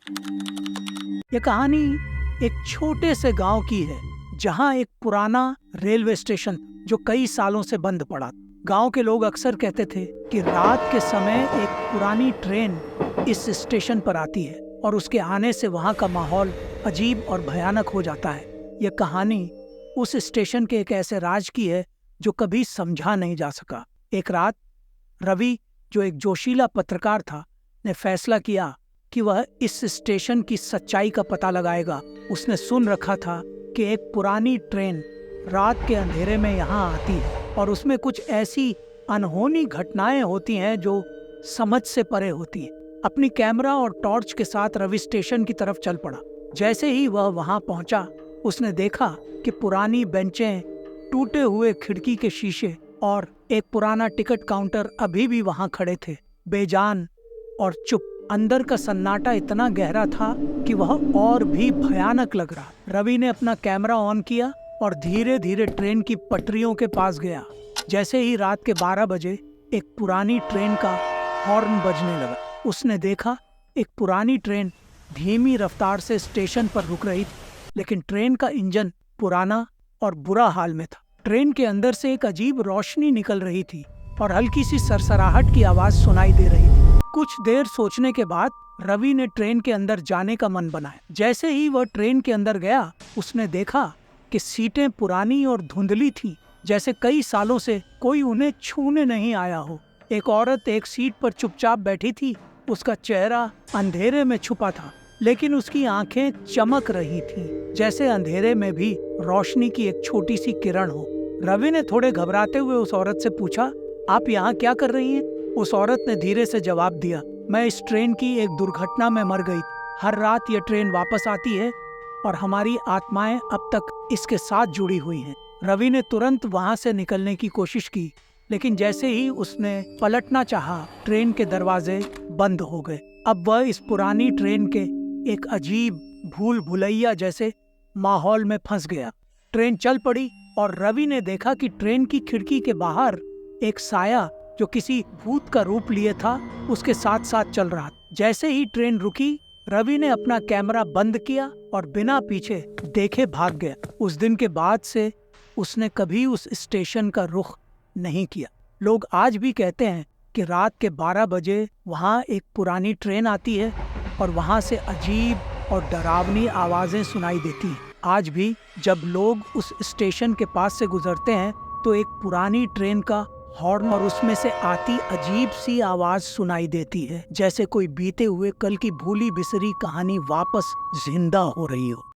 ये कहानी एक छोटे से गांव की है जहां एक पुराना रेलवे स्टेशन जो कई सालों से बंद पड़ा। गांव के लोग अक्सर कहते थे कि रात के समय एक पुरानी ट्रेन इस स्टेशन पर आती है और उसके आने से वहां का माहौल अजीब और भयानक हो जाता है। यह कहानी उस स्टेशन के एक ऐसे राज की है जो कभी समझा नहीं जा सका। एक रात रवि, जो एक जोशीला पत्रकार था, ने फैसला किया कि वह इस स्टेशन की सच्चाई का पता लगाएगा। उसने सुन रखा था कि एक पुरानी ट्रेन रात के अंधेरे में यहाँ आती है और उसमें कुछ ऐसी अनहोनी घटनाएं होती हैं जो समझ से परे होती हैं। अपनी कैमरा और टॉर्च के साथ रवि स्टेशन की तरफ चल पड़ा। जैसे ही वह वहां पहुंचा, उसने देखा कि पुरानी बेंचें, टूटे हुए खिड़की के शीशे और एक पुराना टिकट काउंटर अभी भी वहां खड़े थे, बेजान और चुप। अंदर का सन्नाटा इतना गहरा था कि वह और भी भयानक लग रहा। रवि ने अपना कैमरा ऑन किया और धीरे धीरे ट्रेन की पटरियों के पास गया। जैसे ही रात के 12 बजे एक पुरानी ट्रेन का हॉर्न बजने लगा, उसने देखा एक पुरानी ट्रेन धीमी रफ्तार से स्टेशन पर रुक रही थी, लेकिन ट्रेन का इंजन पुराना और बुरा हाल में था। ट्रेन के अंदर से एक अजीब रोशनी निकल रही थी और हल्की सी सरसराहट की आवाज सुनाई दे रही थी। कुछ देर सोचने के बाद रवि ने ट्रेन के अंदर जाने का मन बनाया। जैसे ही वह ट्रेन के अंदर गया, उसने देखा कि सीटें पुरानी और धुंधली थीं, जैसे कई सालों से कोई उन्हें छूने नहीं आया हो। एक औरत एक सीट पर चुपचाप बैठी थी। उसका चेहरा अंधेरे में छुपा था, लेकिन उसकी आंखें चमक रही थीं, जैसे अंधेरे में भी रोशनी की एक छोटी सी किरण हो। रवि ने थोड़े घबराते हुए उस औरत से पूछा, आप यहाँ क्या कर रही हैं? उस औरत ने धीरे से जवाब दिया, मैं इस ट्रेन की एक दुर्घटना में मर गई। हर रात ये ट्रेन वापस आती है और हमारी आत्माएं अब तक इसके साथ जुड़ी हुई हैं। रवि ने तुरंत वहां से निकलने की कोशिश की, लेकिन जैसे ही उसने पलटना चाहा, ट्रेन के दरवाजे बंद हो गए। अब वह इस पुरानी ट्रेन के एक अजीब भूल भुलैया जैसे माहौल में फंस गया। ट्रेन चल पड़ी और रवि ने देखा कि ट्रेन की खिड़की के बाहर एक साया जो किसी भूत का रूप लिए था, उसके साथ साथ चल रहा। जैसे ही ट्रेन रुकी, रवि ने अपना कैमरा बंद किया और बिना पीछे देखे भाग गया। उस दिन के बाद से उसने कभी उस स्टेशन का रुख नहीं किया। लोग आज भी कहते हैं कि रात के 12 बजे वहां एक पुरानी ट्रेन आती है और वहां से अजीब और डरावनी आवाजें सुनाई देती हैं। आज भी जब लोग उस स्टेशन के पास से गुजरते हैं तो एक पुरानी ट्रेन का हॉर्न और उसमें से आती अजीब सी आवाज सुनाई देती है, जैसे कोई बीते हुए कल की भूली बिसरी कहानी वापस जिंदा हो रही हो।